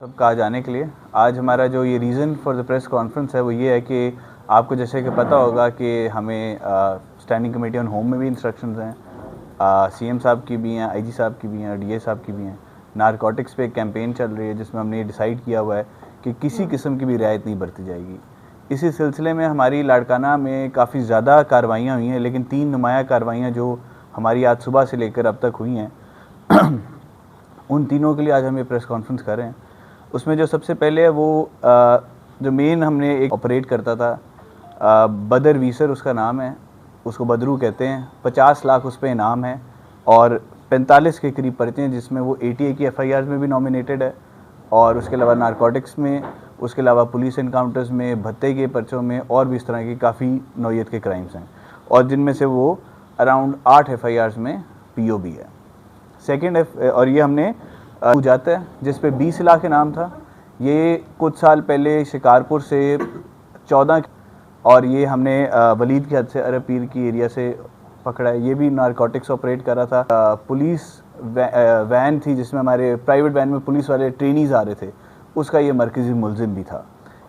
सबका आज आने के लिए। आज हमारा जो ये reason for the press conference है वो ये है कि आपको जैसे कि पता होगा कि हमें स्टैंडिंग कमेटी ऑन होम में भी इंस्ट्रक्शंस हैं, सीएम साहब की भी हैं, आईजी साहब की भी हैं और डीए साहब की भी हैं। नारकोटिक्स पे एक कैंपेन चल रही है जिसमें हमने ये डिसाइड किया हुआ है कि किसी किस्म की भी रियायत नहीं बरती जाएगी। इसी सिलसिले में हमारी लाड़काना में काफ़ी ज़्यादा कार्रवाइयाँ हुई हैं, लेकिन 3 नुमाया कार्रवाइयाँ जो हमारी आज सुबह से लेकर अब तक हुई हैं उन तीनों के लिए आज हम ये प्रेस कॉन्फ्रेंस कर रहे हैं। उसमें जो सबसे पहले है वो जो मेन हमने एक ऑपरेट करता था, बदर वीसर उसका नाम है, उसको बदरू कहते हैं। 50 लाख उस पर इनाम है और 45 के करीब पर्चे हैं, जिसमें वो ATA की FIR में भी नॉमिनेटेड है और उसके अलावा नारकोटिक्स में, उसके अलावा पुलिस इनकाउंटर्स में, भत्ते के पर्चों में और भी इस तरह की काफ़ी नौयत के क्राइम्स हैं और जिनमें से वो अराउंड 8 FIRs में PO भी है। सेकेंड और ये हमने जाता है जिस पे 20 लाख इनाम था। ये कुछ साल पहले शिकारपुर से 14 और ये हमने वलीद की हद से अरब पीर की एरिया से पकड़ा है। ये भी नारकोटिक्स ऑपरेट कर रहा था। पुलिस वैन थी जिसमें हमारे प्राइवेट वैन में पुलिस वाले ट्रेनीज आ रहे थे, उसका ये मरकज़ी मुलजिम भी था।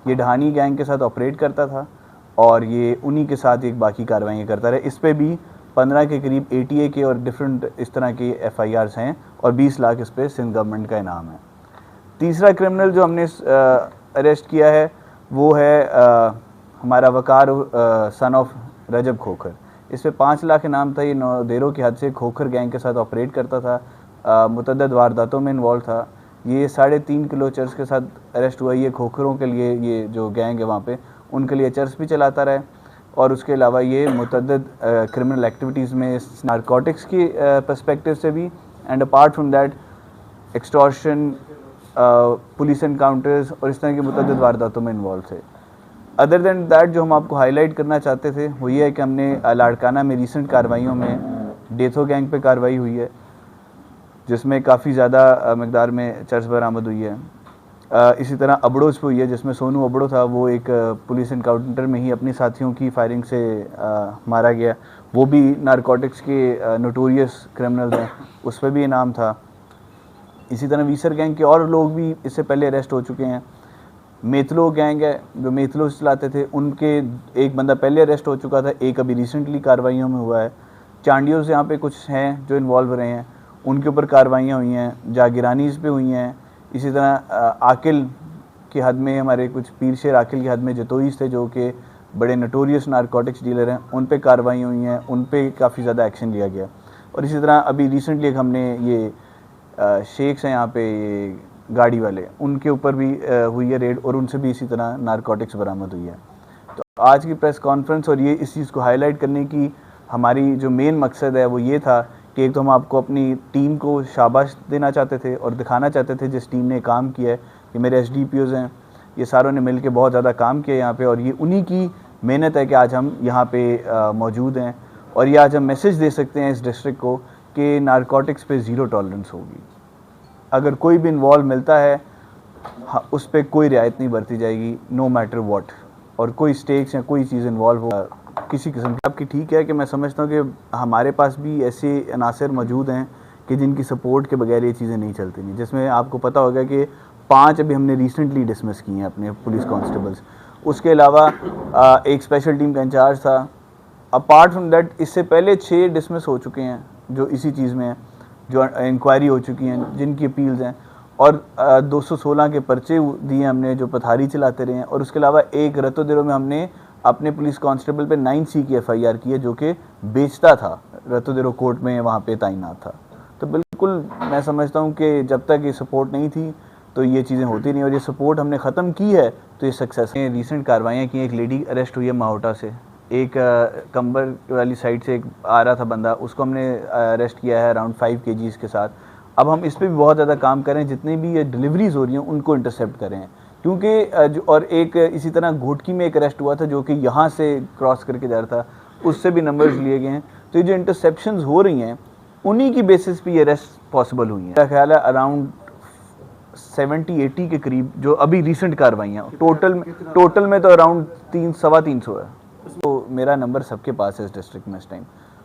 ये ढानी गैंग के साथ ऑपरेट करता था और ये उन्हीं के साथ एक बाकी कार्रवाइयाँ करता रहा। इस पर भी 15 के करीब ATA के और डिफरेंट इस तरह के FIRs हैं और 20 लाख इस पर सिंध गवर्नमेंट का इनाम है। तीसरा क्रिमिनल जो हमने अरेस्ट किया है वो है हमारा वकार सन ऑफ रजब खोखर। इस पर 5 लाख इनाम था। ये नौदेरों की हद से खोखर गैंग के साथ ऑपरेट करता था, मुतअद्दिद वारदातों में इन्वॉल्व था। ये 3.5 किलो चर्स के साथ अरेस्ट हुआ। ये खोखरों के लिए, ये जो गैंग है वहाँ पे, उनके लिए चर्स भी चलाता रहा और उसके अलावा ये मुतअद्दिद क्रिमिनल एक्टिविटीज़ में नारकोटिक्स की पर्सपेक्टिव से भी and apart from that extortion, police encounters और इस तरह की मुतअद्दिद वारदातों में इन्वॉल्व थे। अदर देन दैट जो हम आपको हाईलाइट करना चाहते थे वो ये है कि हमने लाड़काना में रिसेंट कार्रवाइयों में डेथो गैंग पे कार्रवाई हुई है जिसमें काफ़ी ज़्यादा मकदार में चर्च बरामद हुई है। इसी तरह अबड़ोज पे हुई है जिसमें सोनू अबड़ो था, वो एक पुलिस इनकाउंटर में ही अपनी साथियों की फायरिंग से मारा गया। वो भी नारकोटिक्स के नोटोरियस क्रिमिनल हैं, उस पर भी इनाम था। इसी तरह वीसर गैंग के और लोग भी इससे पहले अरेस्ट हो चुके हैं। मेतलो गैंग है जो मेतलो चलाते थे, उनके एक बंदा पहले अरेस्ट हो चुका था, एक अभी रिसेंटली कार्रवाइयों में हुआ है। चांडियों से यहाँ पे कुछ हैं जो इन्वॉल्व रहे हैं, उनके ऊपर कार्रवाइयाँ हुई हैं। जागिरानीज़ पे हुई हैं। इसी तरह आकिल की हद में हमारे कुछ पीर शेर आकिल की हद में जतोईस थे जो कि बड़े नोटोरियस नारकोटिक्स डीलर हैं, उन पे कार्रवाई हुई हैं, उन पे काफ़ी ज़्यादा एक्शन लिया गया। और इसी तरह अभी रिसेंटली एक हमने ये शेख्स हैं यहाँ पे, ये गाड़ी वाले, उनके ऊपर भी हुई है रेड और उनसे भी इसी तरह नारकोटिक्स बरामद हुई है। तो आज की प्रेस कॉन्फ्रेंस और ये इस चीज़ को हाईलाइट करने की हमारी जो मेन मकसद है वो ये था कि एक तो हम आपको अपनी टीम को शाबाश देना चाहते थे और दिखाना चाहते थे जिस टीम ने काम किया है कि मेरे SDPOs हैं, ये सारों ने मिलकर बहुत ज़्यादा काम किया यहाँ पे और ये उन्हीं की मेहनत है कि आज हम यहाँ पे मौजूद हैं और ये आज हम मैसेज दे सकते हैं इस डिस्ट्रिक्ट को कि नारकोटिक्स पे ज़ीरो टॉलरेंस होगी। अगर कोई भी इन्वॉल्व मिलता है उस पर कोई रियायत नहीं बरती जाएगी, नो मैटर व्हाट। और कोई स्टेक्स या कोई चीज़ इन्वॉल्व हो किसी किस्म की आपकी, ठीक है कि मैं समझता हूँ कि हमारे पास भी ऐसे अनासर मौजूद हैं कि जिनकी सपोर्ट के बगैर ये चीज़ें नहीं चलती नहीं। जिसमें आपको पता होगा कि 5 अभी हमने रिसेंटली डिसमिस किए हैं अपने पुलिस कांस्टेबल्स। उसके अलावा एक स्पेशल टीम का इंचार्ज था। अपार्ट फ्रॉम दैट इससे पहले 6 डिसमिस हो चुके हैं जो इसी चीज़ में हैं, जो इंक्वायरी हो चुकी हैं, जिनकी अपील्स हैं और 216 के पर्चे दिए हमने जो पथारी चलाते रहे हैं। और उसके अलावा एक रतो दिरों में हमने अपने पुलिस कांस्टेबल पे 9C की FIR की है जो कि बेचता था, रतो दिरो कोर्ट में वहाँ पे तैनात था। तो बिल्कुल मैं समझता हूँ कि जब तक ये सपोर्ट नहीं थी तो ये चीज़ें होती नहीं और ये सपोर्ट हमने ख़त्म की है तो ये सक्सेस। रिसेंट कार्रवाइयाँ की, एक लेडी अरेस्ट हुई है माहोटा से, एक कंबर वाली साइड से एक आ रहा था बंदा, उसको हमने अरेस्ट किया है अराउंड 5 kgs के साथ। अब हम इस पर भी बहुत ज़्यादा काम करें, जितनी भी ये डिलीवरीज हो रही हैं उनको इंटरसेप्ट करें क्योंकि और एक इसी तरह घोटकी में एक अरेस्ट हुआ था जो कि यहाँ से क्रॉस करके जा रहा था, उससे भी नंबर्स लिए गए हैं। तो ये जो इंटरसेप्शंस हो रही हैं उन्हीं की बेसिस पे ये अरेस्ट पॉसिबल हुई हैं। मेरा ख्याल है अराउंड 70-80 के करीब जो अभी रिसेंट कार्रवाइयाँ, टोटल में तो अराउंड 300-325 है। तो मेरा नंबर सबके पास है इस डिस्ट्रिक्ट में इस टाइम।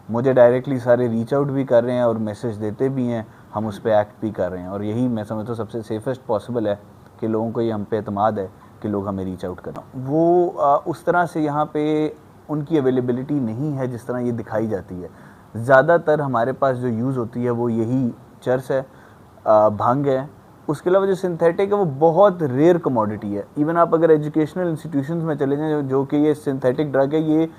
मुझे डायरेक्टली सारे रीच आउट भी कर रहे हैं और मैसेज देते भी हैं, हम उस पर एक्ट भी कर रहे हैं और यही मैं समझता हूँ सबसे सेफेस्ट पॉसिबल है कि लोगों को ये हम पे एतमाद है कि लोग हमें रीच आउट करें। वो उस तरह से यहाँ पे उनकी अवेलेबिलिटी नहीं है जिस तरह ये दिखाई जाती है। ज़्यादातर हमारे पास जो यूज़ होती है वो यही चर्स है, भांग है। उसके अलावा जो सिंथेटिक है वो बहुत रेयर कमोडिटी है। इवन आप अगर एजुकेशनल इंस्टीट्यूशंस में चले जाएं जो कि ये सिंथेटिक ड्रग है, ये